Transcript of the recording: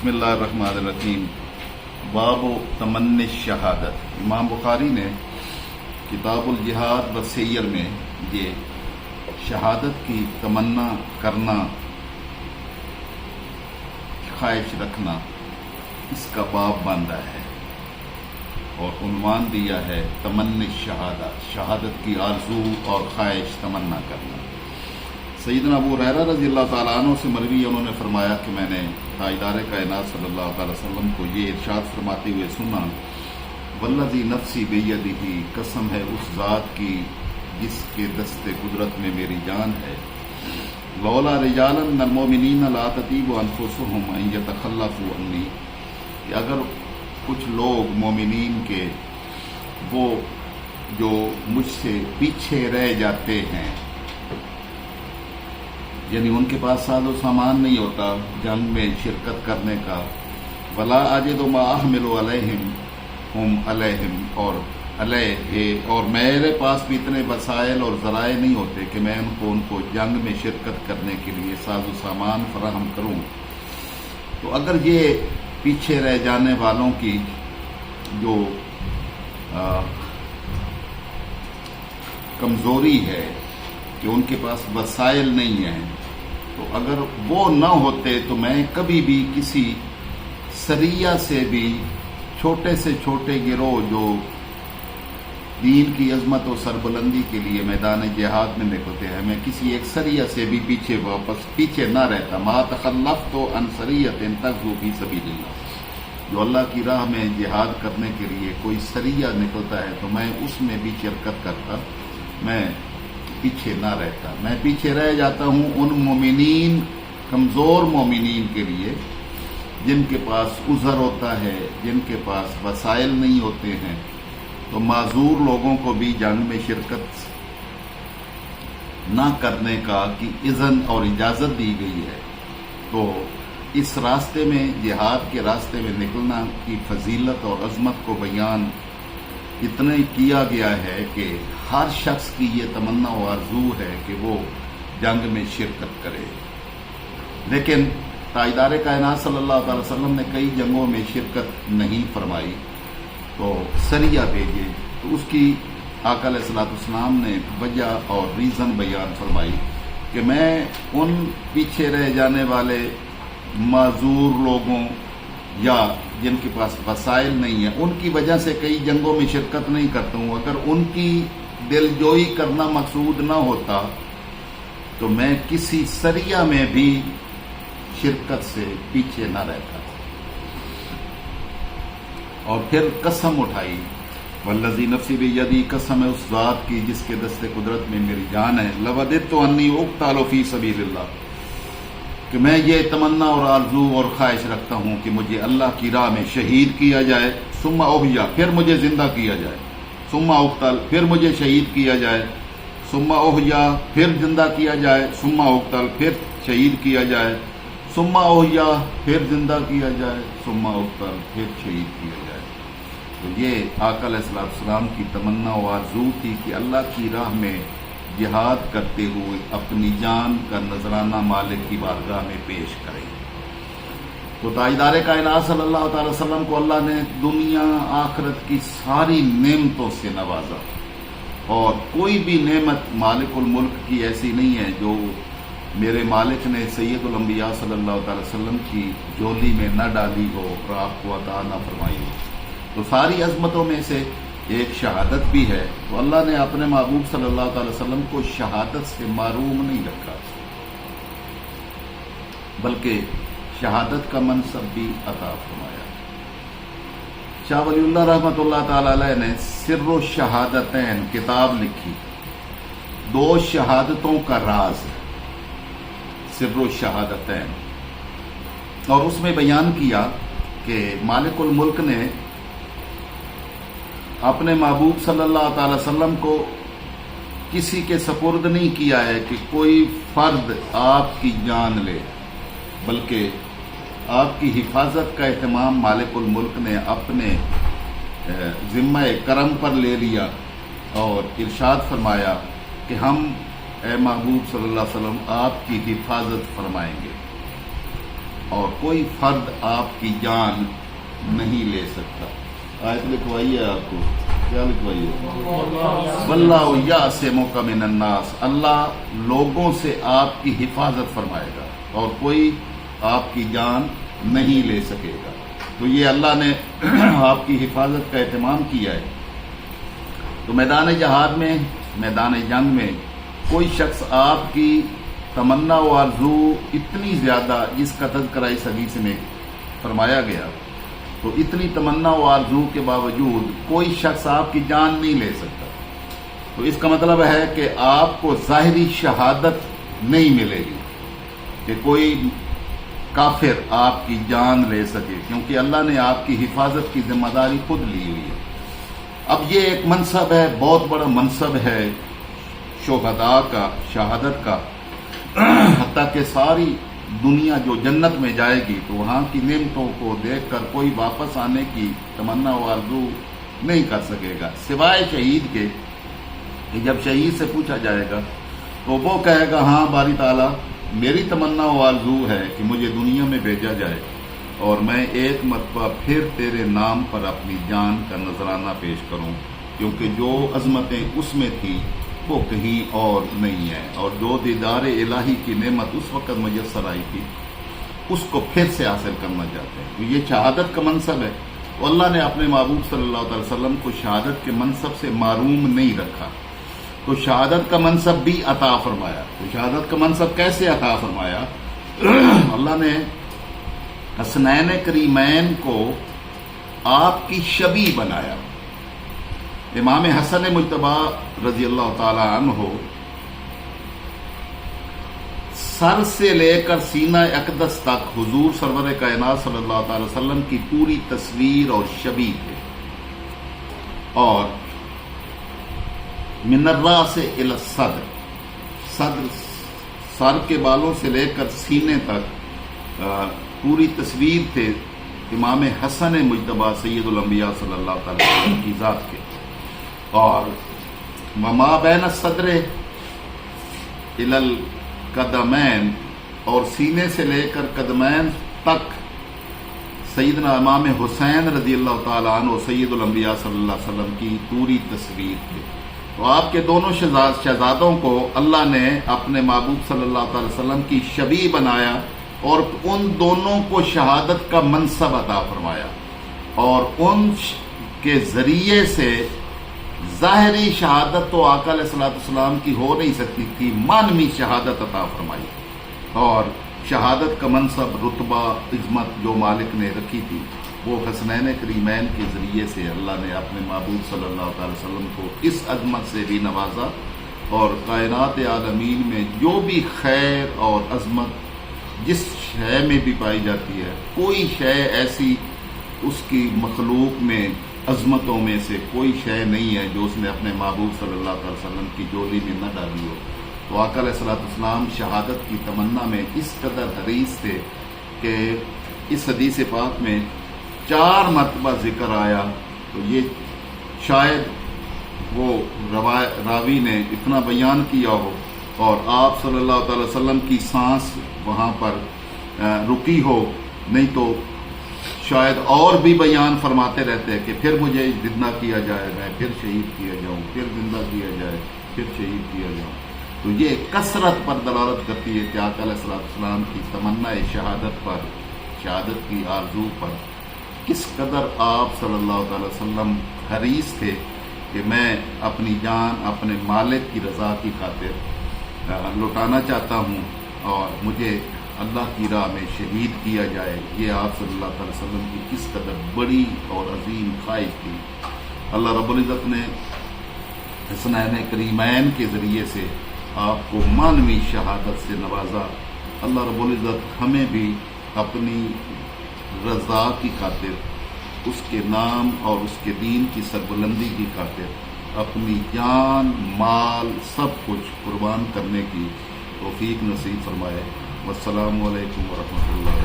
بسم اللہ الرحمن الرحیم۔ باب تمنی شہادت۔ امام بخاری نے کتاب الجہاد و سیر میں یہ شہادت کی تمنا کرنا، خواہش رکھنا، اس کا باب باندھا ہے اور عنوان دیا ہے تمنی شہادت، شہادت کی آرزو اور خواہش تمنا کرنا۔ سیدنا ابو ہریرہ رضی اللہ تعالیٰ عنہ سے مروی انہوں نے فرمایا کہ میں نے تاجدار کائنات صلی اللہ تعالی وسلم کو یہ ارشاد فرماتے ہوئے سنا، والذی نفسی بیدہ، قسم ہے اس ذات کی جس کے دست قدرت میں میری جان ہے، لولا رجالا من المؤمنین لا تطیب انفسهم ان یتخلفوا عنی، کہ اگر کچھ لوگ مومنین کے وہ جو مجھ سے پیچھے رہ جاتے ہیں، یعنی ان کے پاس ساز و سامان نہیں ہوتا جنگ میں شرکت کرنے کا، ولا اجد ما احمل علیہم ہم علیہم، اور علیہ، اور میرے پاس بھی اتنے وسائل اور ذرائع نہیں ہوتے کہ میں ان کو جنگ میں شرکت کرنے کے لیے ساز و سامان فراہم کروں، تو اگر یہ پیچھے رہ جانے والوں کی جو کمزوری ہے کہ ان کے پاس وسائل نہیں ہیں، تو اگر وہ نہ ہوتے تو میں کبھی بھی کسی سریہ سے بھی، چھوٹے سے چھوٹے گروہ جو دین کی عظمت و سربلندی کے لیے میدان جہاد میں نکلتے ہیں، میں کسی ایک سریہ سے بھی پیچھے نہ رہتا۔ ما تخلفت عن سریۃ تغزو فی سبیل اللہ، جو اللہ کی راہ میں جہاد کرنے کے لیے کوئی سریہ نکلتا ہے تو میں اس میں بھی شرکت کرتا، میں پیچھے نہ رہتا۔ میں پیچھے رہ جاتا ہوں ان مومنین، کمزور مومنین کے لیے جن کے پاس عذر ہوتا ہے، جن کے پاس وسائل نہیں ہوتے ہیں، تو معذور لوگوں کو بھی جنگ میں شرکت نہ کرنے کا کی اذن اور اجازت دی گئی ہے۔ تو اس راستے میں، جہاد کے راستے میں نکلنا کی فضیلت اور عظمت کو بیان اتنا کیا گیا ہے کہ ہر شخص کی یہ تمنا و آرزو ہے کہ وہ جنگ میں شرکت کرے، لیکن تاجدار کائنات صلی اللہ تعالی وسلم نے کئی جنگوں میں شرکت نہیں فرمائی، تو سریہ بھیجے، تو اس کی آقا علیہ الصلوۃ والسلام نے وجہ اور ریزن بیان فرمائی کہ میں ان پیچھے رہ جانے والے معذور لوگوں یا جن کے پاس وسائل نہیں ہیں، ان کی وجہ سے کئی جنگوں میں شرکت نہیں کرتا ہوں۔ اگر ان کی دل جوئی کرنا مقصود نہ ہوتا تو میں کسی سریہ میں بھی شرکت سے پیچھے نہ رہتا۔ اور پھر قسم اٹھائی، والذی نفسی بیدہ، قسم ہے اس ذات کی جس کے دست قدرت میں میری جان ہے، لوددت انی اقتل فی سبیل اللہ، کہ میں یہ تمنا اور آرزو اور خواہش رکھتا ہوں کہ مجھے اللہ کی راہ میں شہید کیا جائے، ثم احیا، پھر مجھے زندہ کیا جائے، ثم اقتل، پھر مجھے شہید کیا جائے، ثم احیا، پھر زندہ کیا جائے، ثم اقتل، پھر شہید کیا جائے، ثم احیا، پھر زندہ کیا جائے، ثم اقتل، پھر شہید کیا جائے۔ تو یہ آقا علیہ السلام کی تمنا و آرزو تھی کہ اللہ کی راہ میں جہاد کرتے ہوئے اپنی جان کا نذرانہ مالک کی بارگاہ میں پیش کریں۔ تو تاجدار کائنات صلی اللہ تعالی وسلم کو اللہ نے دنیا آخرت کی ساری نعمتوں سے نوازا، اور کوئی بھی نعمت مالک الملک کی ایسی نہیں ہے جو میرے مالک نے سید الانبیاء صلی اللہ تعالی وسلم کی جولی میں نہ ڈالی ہو اور آپ کو عطا نہ فرمائی ہو۔ تو ساری عظمتوں میں سے ایک شہادت بھی ہے، تو اللہ نے اپنے محبوب صلی اللہ تعالی وسلم کو شہادت سے محروم نہیں رکھا، بلکہ شہادت کا منصب بھی عطا فرمایا۔ شاہ ولی اللہ رحمۃ اللہ تعالی علیہ نے سر الشہادتین کتاب لکھی، دو شہادتوں کا راز، سر الشہادتین، اور اس میں بیان کیا کہ مالک الملک نے اپنے محبوب صلی اللہ تعالی وسلم کو کسی کے سپرد نہیں کیا ہے کہ کوئی فرد آپ کی جان لے، بلکہ آپ کی حفاظت کا اہتمام مالک الملک نے اپنے ذمہ کرم پر لے لیا، اور ارشاد فرمایا کہ ہم اے محبوب صلی اللہ علیہ وسلم آپ کی حفاظت فرمائیں گے۔ اور کوئی فرد آپ کی جان نہیں لے سکتا. آیت لکھوائیے آپ کو، کیا لکھوائیے؟ واللہ یعصمک من الناس، اللہ لوگوں سے آپ کی حفاظت فرمائے گا اور کوئی آپ کی جان نہیں لے سکے گا. تو یہ اللہ نے آپ کی حفاظت کا اہتمام کیا ہے. تو میدان جہاد میں، میدان جنگ میں کوئی شخص آپ کی تمنا و آرزو اتنی زیادہ، جس کا تذکرہ اس حدیث میں فرمایا گیا، تو اتنی تمنا و آرزو کے باوجود کوئی شخص آپ کی جان نہیں لے سکتا. تو اس کا مطلب ہے کہ آپ کو ظاہری شہادت نہیں ملے گی کہ کوئی کافر آپ کی جان لے سکے، کیونکہ اللہ نے آپ کی حفاظت کی ذمہ داری خود لی ہوئی ہے. اب یہ ایک منصب ہے، بہت بڑا منصب ہے شہداء کا، شہادت کا. حتیٰ کہ ساری دنیا جو جنت میں جائے گی تو وہاں کی نعمتوں کو دیکھ کر کوئی واپس آنے کی تمنا و آرزو نہیں کر سکے گا، سوائے شہید کے. کہ جب شہید سے پوچھا جائے گا تو وہ کہے گا ہاں باری تعالیٰ، میری تمنا و آرزو ہے کہ مجھے دنیا میں بھیجا جائے اور میں ایک مرتبہ پھر تیرے نام پر اپنی جان کا نذرانہ پیش کروں، کیونکہ جو عظمتیں اس میں تھیں وہ کہیں اور نہیں ہے، اور جو دیدار الہی کی نعمت اس وقت میسر آئی تھی اس کو پھر سے حاصل کرنا چاہتے ہیں. تو یہ شہادت کا منصب ہے. تو اللہ نے اپنے محبوب صلی اللہ علیہ وسلم کو شہادت کے منصب سے محروم نہیں رکھا، تو شہادت کا منصب بھی عطا فرمایا. تو شہادت کا منصب کیسے عطا فرمایا؟ اللہ نے حسنین کریمین کو آپ کی شبیہ بنایا. امام حسن مجتبی رضی اللہ تعالی عنہ سر سے لے کر سینہ اقدس تک حضور سرور کائنات صلی اللہ تعالی وسلم کی پوری تصویر اور شبیہ تھے، اور من الراس الی الصدر، سر کے بالوں سے لے کر سینے تک پوری تصویر تھے امام حسن مجتبی سید الانبیاء صلی اللہ تعالی وسلم کی ذات کے. اور وما بین الصدر الی القدمین، اور سینے سے لے کر قدمین تک سیدنا امام حسین رضی اللہ تعالی عنہ سید الانبیاء صلی اللہ علیہ وسلم کی پوری تصویر تھی. تو آپ کے دونوں شہزادوں کو اللہ نے اپنے محبوب صلی اللہ تعالی وسلم کی شبیہ بنایا اور ان دونوں کو شہادت کا منصب عطا فرمایا، اور ان کے ذریعے سے ظاہری شہادت تو آقا علیہ الصلوۃ والسلام کی ہو نہیں سکتی تھی، معنوی شہادت عطا فرمائی. اور شہادت کا منصب، رتبہ، عظمت جو مالک نے رکھی تھی وہ حسنین کریمین کے ذریعے سے اللہ نے اپنے محبوب صلی اللہ تعالی وسلم کو اس عظمت سے بھی نوازا. اور کائنات عالمین میں جو بھی خیر اور عظمت جس شے میں بھی پائی جاتی ہے، کوئی شے ایسی اس کی مخلوق میں، عظمتوں میں سے کوئی شے نہیں ہے جو اس نے اپنے محبوب صلی اللہ علیہ وسلم کی جولی میں نہ ڈالی ہو. تو آقا علیہ الصلوۃ والسلام شہادت کی تمنا میں اس قدر حریص تھے کہ اس حدیث پاک میں 4 مرتبہ ذکر آیا. تو یہ شاید وہ راوی نے اتنا بیان کیا ہو اور آپ صلی اللہ تعالی وسلم کی سانس وہاں پر رکی ہو، نہیں تو شاید اور بھی بیان فرماتے رہتے کہ پھر مجھے زندہ کیا جائے، میں پھر شہید کیا جاؤں، پھر زندہ کیا جائے، پھر شہید کیا جاؤں. تو یہ کثرت پر دلالت کرتی ہے کہ آقا علیہ السلام کی تمنا شہادت پر، شہادت کی آرزو پر کس قدر آپ صلی اللہ تعالی وسلم حریص تھے کہ میں اپنی جان اپنے مالک کی رضا کی خاطر لوٹانا چاہتا ہوں اور مجھے اللہ کی راہ میں شہید کیا جائے. یہ آپ صلی اللہ علیہ وسلم کی کس قدر بڑی اور عظیم خواہش تھی. اللہ رب العزت نے حسنین کریمین کے ذریعے سے آپ کو معنوی شہادت سے نوازا. اللہ رب العزت ہمیں بھی اپنی رضا کی خاطر، اس کے نام اور اس کے دین کی سربلندی کی خاطر اپنی جان، مال، سب کچھ قربان کرنے کی توفیق نصیب فرمائے. والسلام علیکم ورحمۃ اللہ.